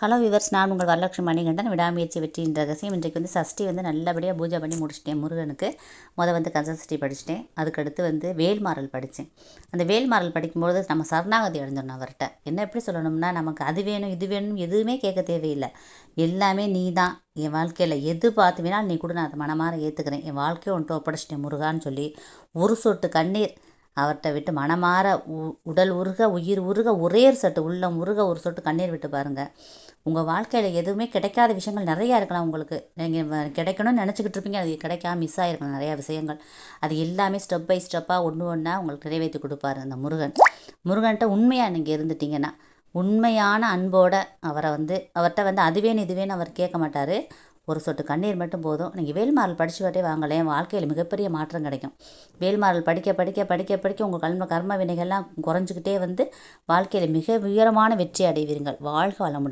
Hello viewers, நான் உங்கள் வரலட்சுமி மணிகண்டன். விடாமுயற்சி வெற்றியின் ரகசியம். இன்றைக்கு சஷ்டி நல்லபடியாக பூஜை பண்ணி முடிச்சிட்டேன். முருகனுக்கு கந்தசஷ்டி படிச்சிட்டேன். அதுக்கடுத்து வேல்மாறல் படித்தேன். அந்த வேல்மாறல் படிக்கும்போது நம்ம சரணாகதி அடைஞ்சிடணும் அவர்கிட்ட. என்ன எப்படி சொல்லணும்னா, நமக்கு அது வேணும் இது வேணும் எதுவுமே கேட்க தேவையில்லை. எல்லாமே நீ தான் என் வாழ்க்கையில் எது பார்த்து வேணாலும் நீ கூட நான் அதை மனமாற ஏற்றுக்கிறேன். என் வாழ்க்கையை உன்ட்டு ஒப்படைச்சிட்டேன் முருகான்னு சொல்லி ஒரு சொட்டு கண்ணீர் அவர்கிட்ட விட்டு மனமாற உடல் உருக உயிர் உருக ஒரே சொட்டு உள்ளம் உருக ஒரு சொட்டு கண்ணீர் விட்டு பாருங்கள். உங்கள் வாழ்க்கையில் எதுவுமே கிடைக்காத விஷயங்கள் நிறையா இருக்கலாம். உங்களுக்கு நீங்கள் கிடைக்கணும்னு நினச்சிக்கிட்டு இருப்பீங்க, அது கிடைக்காம மிஸ் ஆகிருக்கலாம் நிறையா விஷயங்கள். அது எல்லாமே ஸ்டெப் பை ஸ்டெப்பாக ஒன்றா உங்களுக்கு நிறைவேற்றி கொடுப்பாரு அந்த முருகன்கிட்ட உண்மையாக நீங்கள் இருந்துட்டீங்கன்னா, உண்மையான அன்போட அவர்கிட்ட அது வேணும் இது வேணும் அவர் கேட்க மாட்டார். ஒரு சொட்டு கண்ணீர் மட்டும் போதும். நீங்கள் வேல்மாறல் படிச்சுக்கிட்டே வாங்களேன், வாழ்க்கையில் மிகப்பெரிய மாற்றம் கிடைக்கும். வேல்மாறல் படிக்க படிக்க படிக்க படிக்க உங்கள் கர்ம வினைகள்லாம் குறைஞ்சிக்கிட்டே வாழ்க்கையில் மிக உயரமான வெற்றி அடைவீர்கள். வாழ்க வளமுடன்.